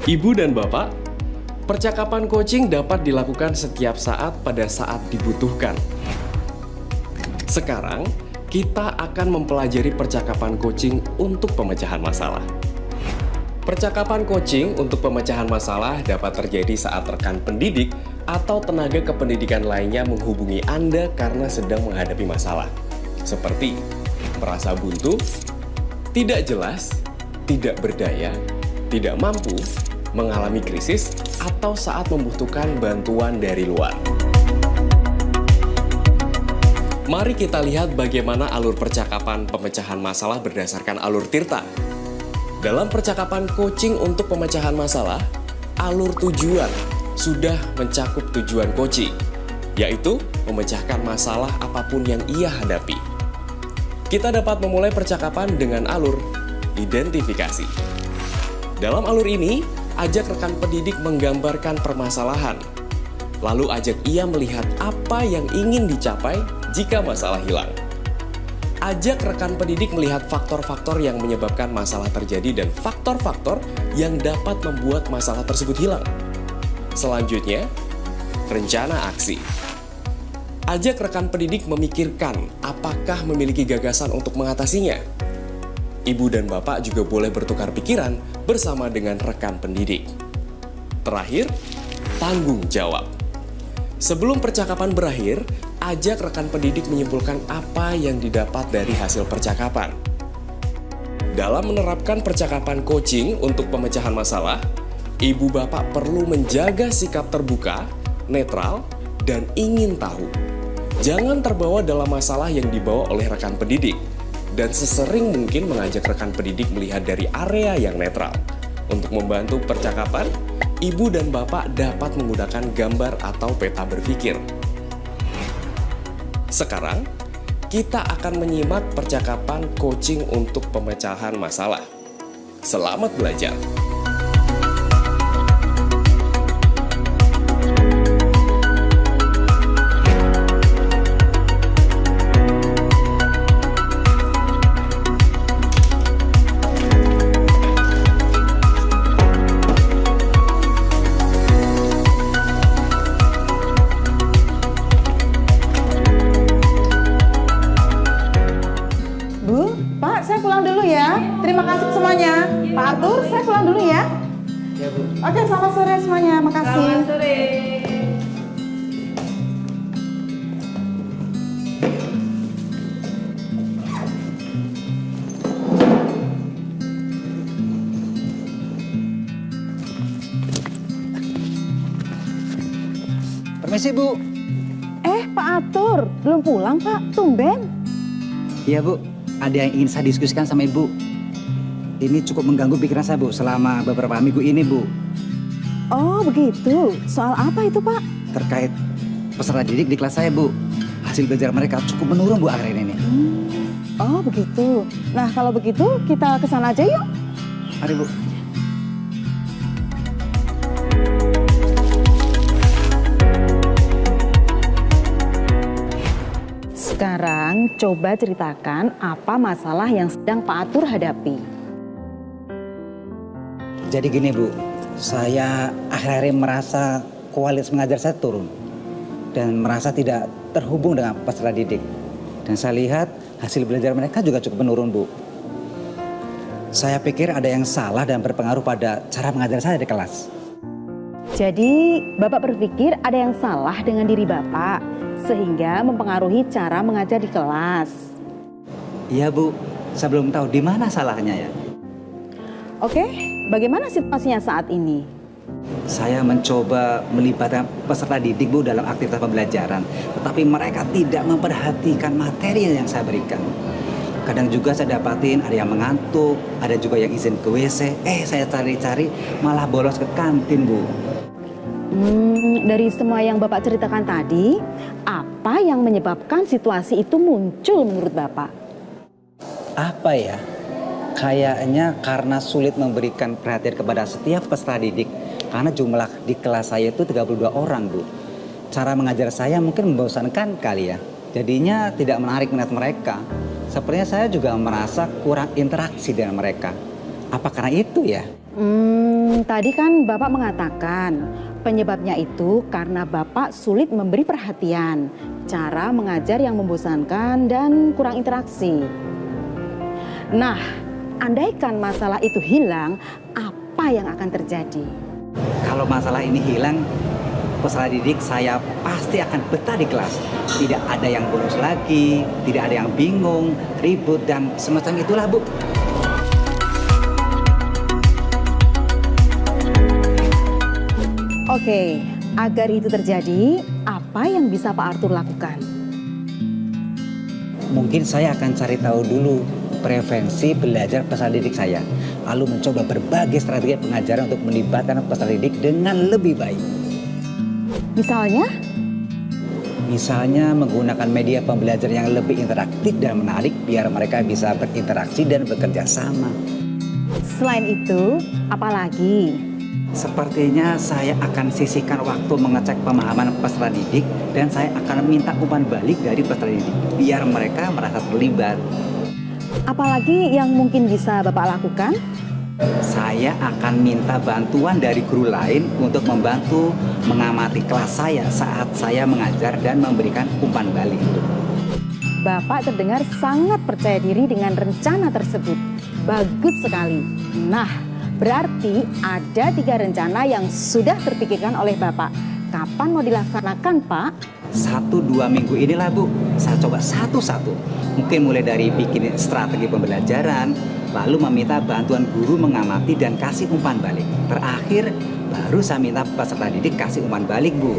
Ibu dan Bapak, percakapan coaching dapat dilakukan setiap saat pada saat dibutuhkan. Sekarang, kita akan mempelajari percakapan coaching untuk pemecahan masalah. Percakapan coaching untuk pemecahan masalah dapat terjadi saat rekan pendidik atau tenaga kependidikan lainnya menghubungi Anda karena sedang menghadapi masalah. Seperti merasa buntu, tidak jelas, tidak berdaya, tidak mampu, mengalami krisis, atau saat membutuhkan bantuan dari luar. Mari kita lihat bagaimana alur percakapan pemecahan masalah berdasarkan alur Tirta. Dalam percakapan coaching untuk pemecahan masalah, alur tujuan sudah mencakup tujuan coaching, yaitu memecahkan masalah apapun yang ia hadapi. Kita dapat memulai percakapan dengan alur identifikasi. Dalam alur ini, ajak rekan pendidik menggambarkan permasalahan. Lalu ajak ia melihat apa yang ingin dicapai jika masalah hilang. Ajak rekan pendidik melihat faktor-faktor yang menyebabkan masalah terjadi dan faktor-faktor yang dapat membuat masalah tersebut hilang. Selanjutnya, rencana aksi. Ajak rekan pendidik memikirkan apakah memiliki gagasan untuk mengatasinya. Ibu dan Bapak juga boleh bertukar pikiran bersama dengan rekan pendidik. Terakhir, tanggung jawab. Sebelum percakapan berakhir, ajak rekan pendidik menyimpulkan apa yang didapat dari hasil percakapan. Dalam menerapkan percakapan coaching untuk pemecahan masalah, Ibu Bapak perlu menjaga sikap terbuka, netral, dan ingin tahu. Jangan terbawa dalam masalah yang dibawa oleh rekan pendidik, dan sesering mungkin mengajak rekan pendidik melihat dari area yang netral. Untuk membantu percakapan, Ibu dan Bapak dapat menggunakan gambar atau peta berpikir. Sekarang, kita akan menyimak percakapan coaching untuk pemecahan masalah. Selamat belajar! Saya pulang dulu ya. Terima kasih semuanya. Pak Arthur, saya pulang dulu ya. Ya, Bu. Oke, selamat sore semuanya. Makasih. Selamat sore. Permisi, Bu. Pak Arthur, belum pulang Pak? Tumben. Iya, Bu. Ada yang ingin saya diskusikan sama Ibu. Ini cukup mengganggu pikiran saya, Bu, selama beberapa minggu ini, Bu. Oh, begitu. Soal apa itu, Pak? Terkait peserta didik di kelas saya, Bu. Hasil belajar mereka cukup menurun, Bu, akhir ini. Oh, begitu. Nah, kalau begitu kita ke sana aja yuk. Mari, Bu. Sekarang coba ceritakan apa masalah yang sedang Pak Arthur hadapi. Jadi gini, Bu. Saya akhir-akhir ini merasa kualitas mengajar saya turun. Dan merasa tidak terhubung dengan peserta didik. Dan saya lihat hasil belajar mereka juga cukup menurun, Bu. Saya pikir ada yang salah dan berpengaruh pada cara mengajar saya di kelas. Jadi, Bapak berpikir ada yang salah dengan diri Bapak, sehingga mempengaruhi cara mengajar di kelas. Iya, Bu. Saya belum tahu di mana salahnya ya. Oke, bagaimana situasinya saat ini? Saya mencoba melibatkan peserta didik, Bu, dalam aktivitas pembelajaran. Tetapi mereka tidak memperhatikan materi yang saya berikan. Kadang juga saya dapatin ada yang mengantuk, ada juga yang izin ke WC. Saya cari-cari malah bolos ke kantin, Bu. Dari semua yang Bapak ceritakan tadi, apa yang menyebabkan situasi itu muncul menurut Bapak? Apa ya? Kayaknya karena sulit memberikan perhatian kepada setiap peserta didik. Karena jumlah di kelas saya itu 32 orang, Bu. Cara mengajar saya mungkin membosankan kali ya. Jadinya tidak menarik minat mereka. Sepertinya saya juga merasa kurang interaksi dengan mereka. Apa karena itu ya? Tadi kan Bapak mengatakan penyebabnya itu karena Bapak sulit memberi perhatian, cara mengajar yang membosankan dan kurang interaksi. Nah, andaikan masalah itu hilang, apa yang akan terjadi? Kalau masalah ini hilang, peserta didik saya pasti akan betah di kelas. Tidak ada yang bolos lagi, tidak ada yang bingung, ribut, dan semacam itulah, Bu. Oke, agar itu terjadi, apa yang bisa Pak Arthur lakukan? Mungkin saya akan cari tahu dulu preferensi belajar peserta didik saya. Lalu mencoba berbagai strategi pengajaran untuk melibatkan peserta didik dengan lebih baik. Misalnya? Misalnya menggunakan media pembelajaran yang lebih interaktif dan menarik biar mereka bisa berinteraksi dan bekerja sama. Selain itu, apa lagi? Sepertinya saya akan sisihkan waktu mengecek pemahaman peserta didik dan saya akan minta umpan balik dari peserta didik biar mereka merasa terlibat. Apalagi yang mungkin bisa Bapak lakukan? Saya akan minta bantuan dari guru lain untuk membantu mengamati kelas saya saat saya mengajar dan memberikan umpan balik. Bapak terdengar sangat percaya diri dengan rencana tersebut. Bagus sekali. Nah, berarti ada 3 rencana yang sudah terpikirkan oleh Bapak. Kapan mau dilaksanakan, Pak? 1-2 minggu inilah, Bu. Saya coba satu-satu. Mungkin mulai dari bikin strategi pembelajaran, lalu meminta bantuan guru mengamati dan kasih umpan balik. Terakhir, baru saya minta peserta didik kasih umpan balik, Bu.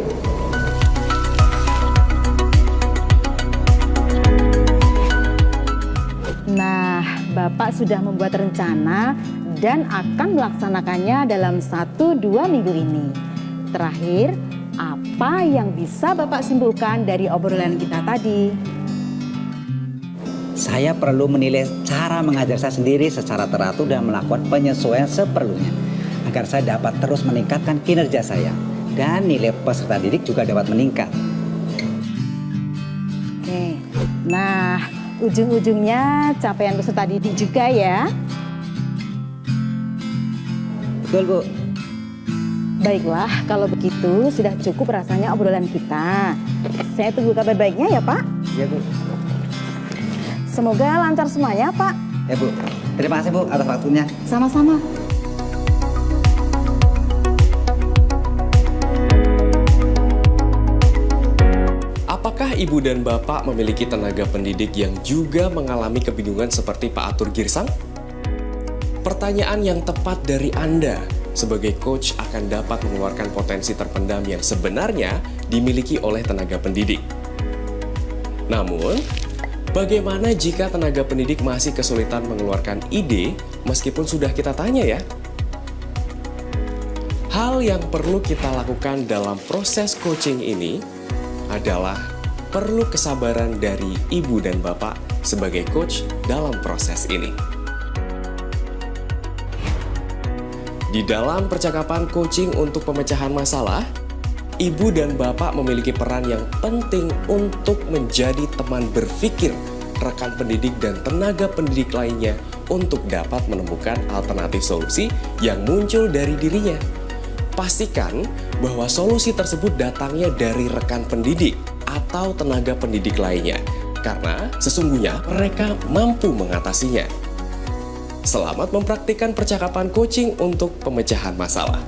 Nah, Bapak sudah membuat rencana dan akan melaksanakannya dalam 1-2 minggu ini. Terakhir, apa yang bisa Bapak simpulkan dari obrolan kita tadi? Saya perlu menilai cara mengajar saya sendiri secara teratur dan melakukan penyesuaian seperlunya agar saya dapat terus meningkatkan kinerja saya dan nilai peserta didik juga dapat meningkat. Oke, nah ujung-ujungnya capaian peserta didik juga ya. Betul, Bu. Baiklah, kalau begitu sudah cukup rasanya obrolan kita. Saya tunggu kabar baiknya ya, Pak. Ya, Bu. Semoga lancar semuanya, Pak. Ya, Bu. Terima kasih, Bu, atas waktunya. Sama-sama. Apakah Ibu dan Bapak memiliki tenaga pendidik yang juga mengalami kebingungan seperti Pak Arthur Girsang? Pertanyaan yang tepat dari Anda sebagai coach akan dapat mengeluarkan potensi terpendam yang sebenarnya dimiliki oleh tenaga pendidik. Namun, bagaimana jika tenaga pendidik masih kesulitan mengeluarkan ide meskipun sudah kita tanya ya? Hal yang perlu kita lakukan dalam proses coaching ini adalah perlu kesabaran dari Ibu dan Bapak sebagai coach dalam proses ini. Di dalam percakapan coaching untuk pemecahan masalah, Ibu dan Bapak memiliki peran yang penting untuk menjadi teman berpikir rekan pendidik dan tenaga pendidik lainnya untuk dapat menemukan alternatif solusi yang muncul dari dirinya. Pastikan bahwa solusi tersebut datangnya dari rekan pendidik atau tenaga pendidik lainnya, karena sesungguhnya mereka mampu mengatasinya. Selamat mempraktikkan percakapan coaching untuk pemecahan masalah.